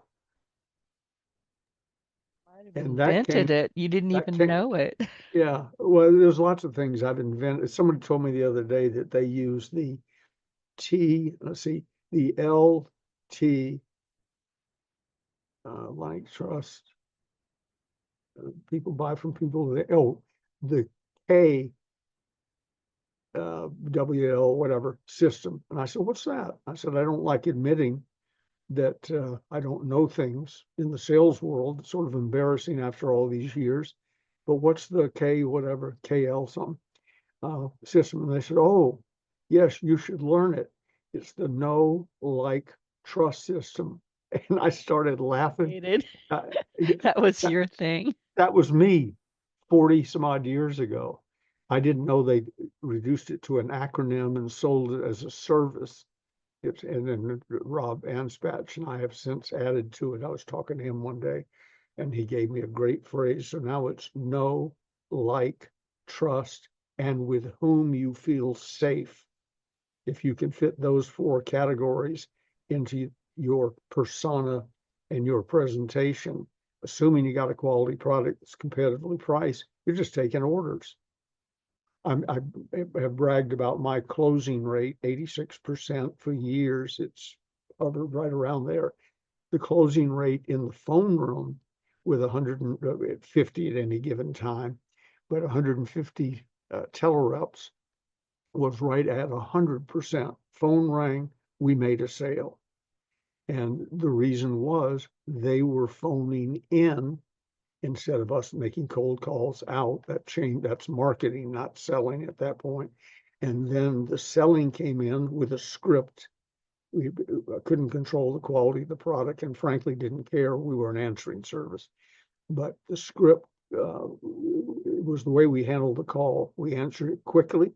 Might have And that invented came, it. You didn't that even came, know it. yeah. Well, there's lots of things I've invented. Somebody told me the other day that they use the let's see, the LT, like trust, people buy from people, the K, WL, whatever system. And I said, what's that? I said, I don't like admitting that I don't know things in the sales world. It's sort of embarrassing after all these years. But what's the K, whatever, KL something system? And they said, oh, yes, you should learn it. It's the know, like, trust system. And I started laughing. Hated. Uh, That was that, your thing. that was me 40 some odd years ago. I didn't know they reduced it to an acronym and sold it as a service. And then Rob Anspach and I have since added to it. I was talking to him one day and he gave me a great phrase. So now it's know, like, trust, and with whom you feel safe. If you can fit those four categories into your persona and your presentation, assuming you got a quality product that's competitively priced, you're just taking orders. I have bragged about my closing rate, 86% for years. It's hovered right around there. The closing rate in the phone room with 150 at any given time, but 150 telereps was right at 100%. Phone rang, we made a sale. And the reason was they were phoning in instead of us making cold calls out. That's marketing, not selling at that point. And then the selling came in with a script. We couldn't control the quality of the product and frankly didn't care. We were an answering service. But the script was the way we handled the call. We answered it quickly.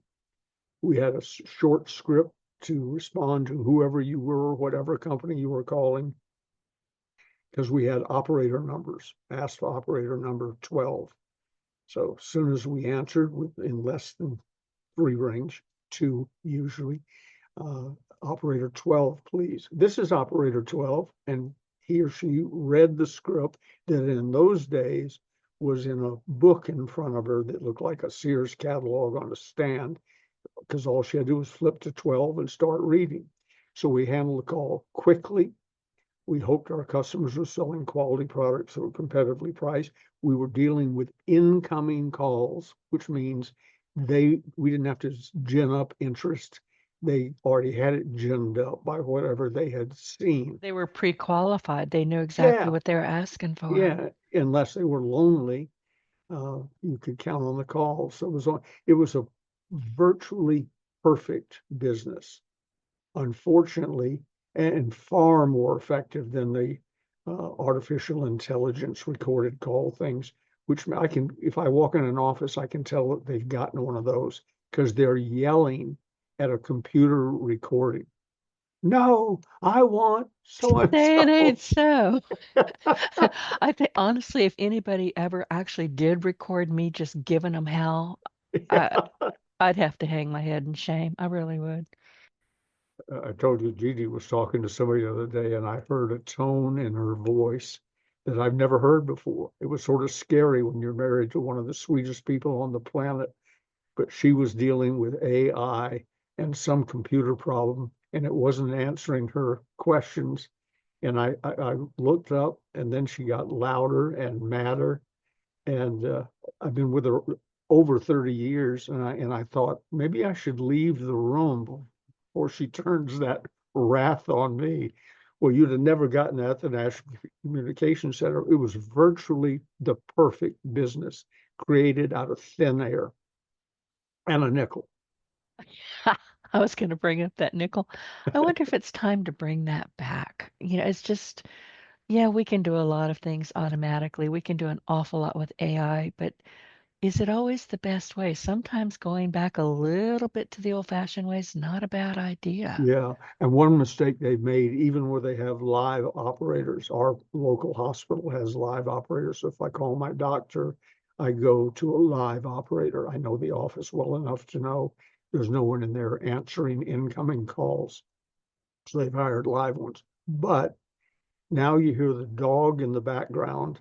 We had a short script to respond to whoever you were, whatever company you were calling, because we had operator numbers, asked for operator number 12. So as soon as we answered in less than 3 rings, 2 usually, uh, operator 12, please. This is operator 12. And he or she read the script that in those days was in a book in front of her that looked like a Sears catalog on a stand, because all she had to do was flip to 12 and start reading. So we handled the call quickly. We hoped our customers were selling quality products that were competitively priced. We were dealing with incoming calls, which means we didn't have to gin up interest. They already had it ginned up by whatever they had seen. They were pre-qualified. They knew exactly Yeah, what they were asking for. yeah. Unless they were lonely, you could count on the calls. So it was a virtually perfect business. Unfortunately, and far more effective than the artificial intelligence recorded call things, which if I walk in an office, I can tell that they've gotten one of those because they're yelling at a computer recording. No, I want so and Say it ain't so. so. I think honestly, if anybody ever actually did record me just giving them hell, I, Yeah. I'd have to hang my head in shame. I really would. I told you Gigi was talking to somebody the other day, and I heard a tone in her voice that I've never heard before. It was sort of scary when you're married to one of the sweetest people on the planet, but she was dealing with AI and some computer problem, and it wasn't answering her questions. And I looked up, and then she got louder and madder. And I've been with her over 30 years, and I thought maybe I should leave the room before she turns that wrath on me. Well, you'd have never gotten that at the National Communication Center. It was virtually the perfect business created out of thin air and a nickel. I was going to bring up that nickel. I wonder if it's time to bring that back. It's just, yeah, we can do a lot of things automatically. We can do an awful lot with AI, but is it always the best way? Sometimes going back a little bit to the old-fashioned way is not a bad idea. Yeah, and one mistake they've made, even where they have live operators, our local hospital has live operators. So if I call my doctor, I go to a live operator. I know the office well enough to know there's no one in there answering incoming calls. So they've hired live ones. But now you hear the dog in the background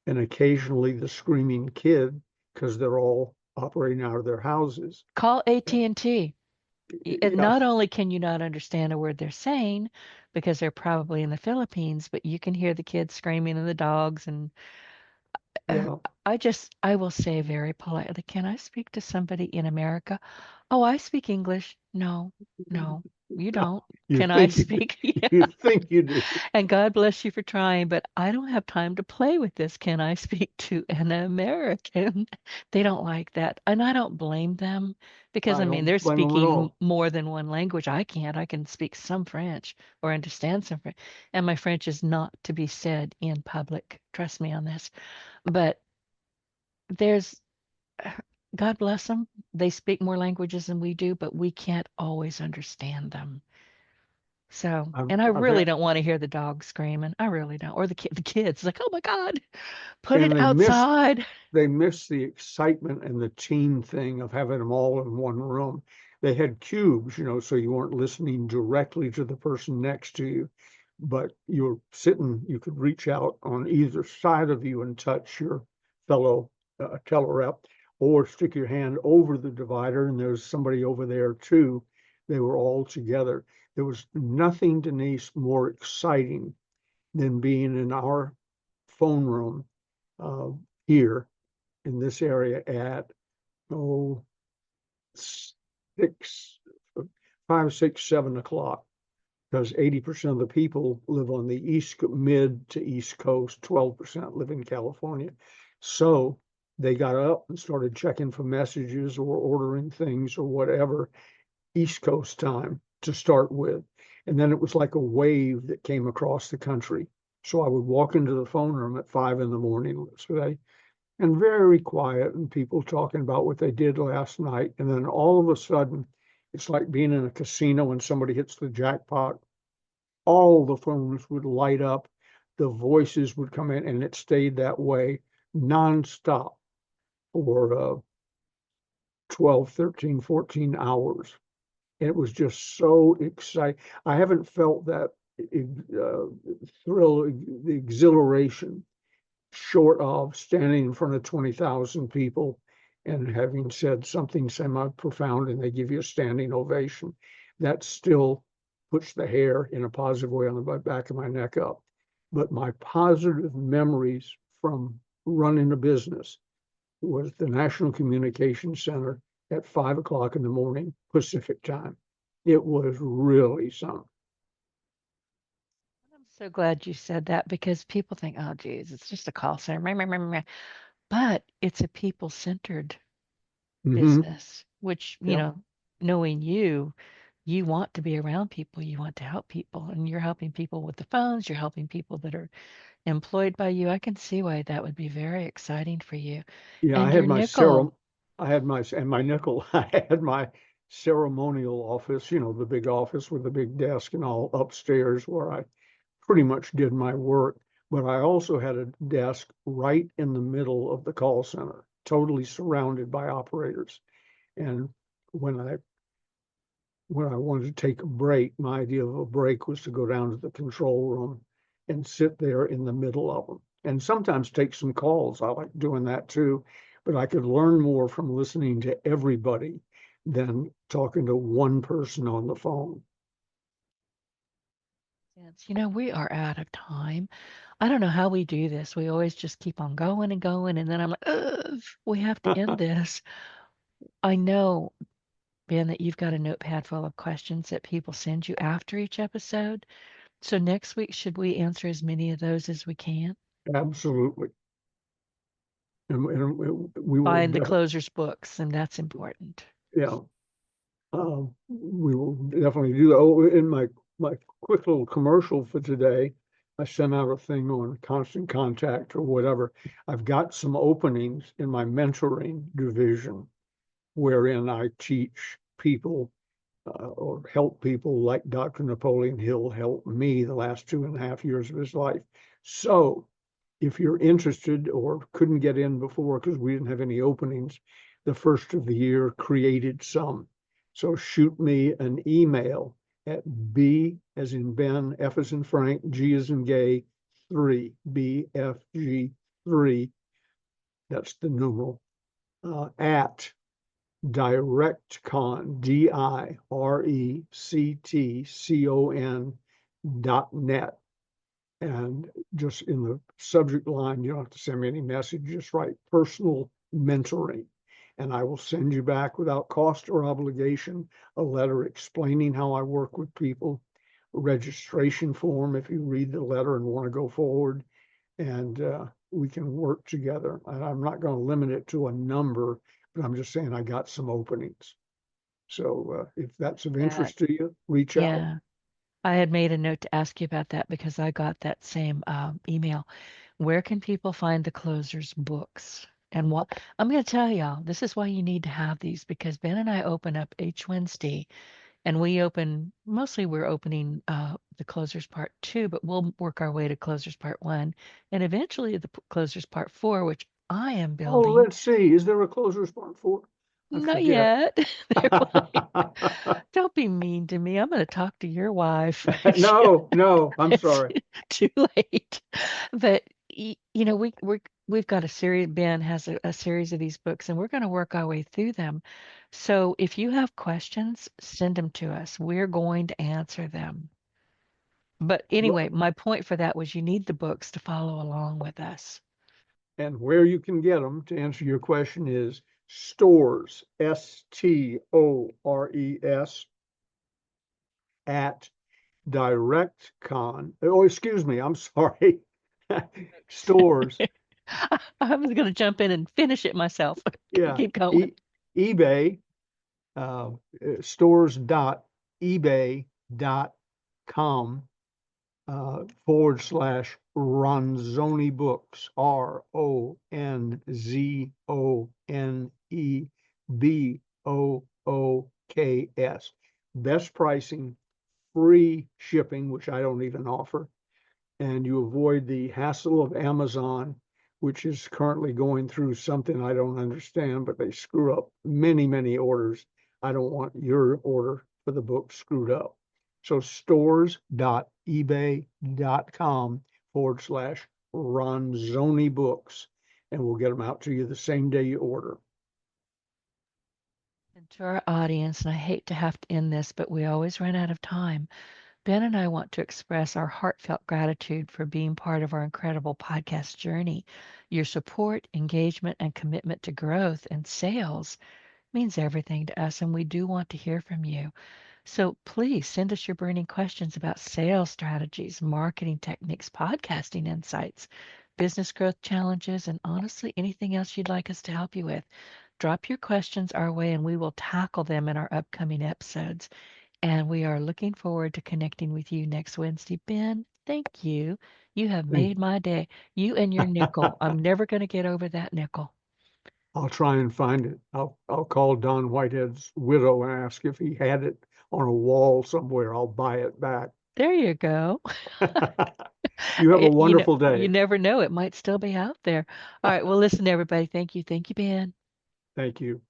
and occasionally the screaming kid because they're all operating out of their houses. Call AT&T. And Yeah, not only can you not understand a word they're saying because they're probably in the Philippines, but you can hear the kids screaming and the dogs. And uh, yeah. I will say very politely, can I speak to somebody in America? Oh, I speak English. No, no, you No, don't. you Can I think you speak? Yeah. you think you do. And God bless you for trying, but I don't have time to play with this. Can I speak to an American? They don't like that. And I don't blame them because, I I mean, don't they're blame them at speaking all. more than one language. I can't. I can speak some French or understand some French. And my French is not to be said in public. Trust me on this. But there's, God bless them. They speak more languages than we do, but we can't always understand them. So, and I I've really had, don't want to hear the dog screaming. I really don't. Or the kids like, "Oh my God, put it and outside." they missed the excitement and the team thing of having them all in one room. They had cubes, so you weren't listening directly to the person next to you, but you were sitting, you could reach out on either side of you and touch your fellow telerep, or stick your hand over the divider and there's somebody over there too. They were all together. There was nothing, Denise, more exciting than being in our phone room uh, here in this area at oh 6, 5, 6, 7 o'clock, because 80% of the people live on the mid to east coast, 12% live in California. So they got up and started checking for messages or ordering things or whatever, East Coast time to start with. And then it was like a wave that came across the country. So I would walk into the phone room at 5 in the morning, let's say, and very quiet, and people talking about what they did last night. And then all of a sudden, it's like being in a casino when somebody hits the jackpot. All the phones would light up, the voices would come in, and it stayed that way nonstop for 12, 13, 14 hours. And it was just so exciting. I haven't felt that uh, thrill, the exhilaration, short of standing in front of 20,000 people and having said something semi-profound and they give you a standing ovation. That still puts the hair in a positive way on the back of my neck up. But my positive memories from running a business was the National Communication Center at 5 o'clock in the morning Pacific time. It was really something. I'm so glad you said that because people think, "Oh, geez, it's just a call center." Meh, meh, meh, meh. But it's a people-centered Mm-hmm. business, which, Yep. knowing you want to be around people, you want to help people, and you're helping people with the phones, you're helping people that are employed by you. I can see why that would be very exciting for you. Yeah, And your nickel. I had my, and my nickel, I had my ceremonial office, the big office with the big desk and all upstairs where I pretty much did my work. But I also had a desk right in the middle of the call center, totally surrounded by operators. And when I when I wanted to take a break, my idea of a break was to go down to the control room and sit there in the middle of them. And sometimes take some calls. I like doing that too. But I could learn more from listening to everybody than talking to one person on the phone. Sense. We are out of time. I don't know how we do this. We always just keep on going and going, and then I'm like, ugh, we have to end this. I know, Ben, that you've got a notepad full of questions that people send you after each episode. So next week, should we answer as many of those as we can? Absolutely. And we will, Find the closer's books, and that's important. yeah, we will definitely do that. Oh, in my quick little commercial for today, I sent out a thing on constant contact or whatever. I've got some openings in my mentoring division wherein I teach people or help people like Dr. Napoleon Hill helped me the last 2.5 years of his life. So if you're interested or couldn't get in before because we didn't have any openings, the first of the year created some. So shoot me an email at B as in Ben, F as in Frank, G as in gay, 3, BFG3, that's the numeral, at directcon, directcon.net. And just in the subject line, you don't have to send me any message, just write personal mentoring. And I will send you back without cost or obligation a letter explaining how I work with people, a registration form if you read the letter and want to go forward, and we can work together. And I'm not going to limit it to a number, but I'm just saying I got some openings. So if that's of That, interest to you, reach out. yeah. I had made a note to ask you about that because I got that same email. Where can people find the closer's books? And what I'm going to tell y'all, this is why you need to have these because Ben and I open up each Wednesday and we're opening the closers part two, but we'll work our way to closers part one and eventually the closers part four, which I am Oh, building. let's see. Is there a closer's part four? I Not forget. yet. They're like, don't be mean to me. I'm going to talk to your wife. No, no, I'm It's sorry. too late. But we've got a series. Ben has a series of these books, and we're going to work our way through them. So if you have questions, send them to us. We're going to answer them. But anyway, my point for that was you need the books to follow along with us. And where you can get them, to answer your question, is stores, STORES, at directcon. Oh, excuse me, I'm sorry. Stores, I was going to jump in and finish it myself. yeah, Keep going. eBay, uh, stores.ebay.com /Ronzoni Books, RONZONEBOOKS. Best pricing, free shipping, which I don't even offer, and you avoid the hassle of Amazon, which is currently going through something I don't understand, but they screw up many, many orders. I don't want your order for the book screwed up. So stores.ebay.com /Ronzoni Books, and we'll get them out to you the same day you order. And to our audience, and I hate to have to end this, but we always run out of time. Ben and I want to express our heartfelt gratitude for being part of our incredible podcast journey. Your support, engagement, and commitment to growth and sales means everything to us, and we do want to hear from you. So please send us your burning questions about sales strategies, marketing techniques, podcasting insights, business growth challenges, and honestly, anything else you'd like us to help you with. Drop your questions our way, and we will tackle them in our upcoming episodes. And we are looking forward to connecting with you next Wednesday. Ben, thank you. You have Thank made my day. You and your nickel. I'm never going to get over that nickel. I'll try and find it. I'll call Don Whitehead's widow and ask if he had it on a wall somewhere. I'll buy it back. There you go. You have a wonderful You day. never know. It might still be out there. All right. Well, listen, everybody. Thank you. Thank you, Ben. Thank you.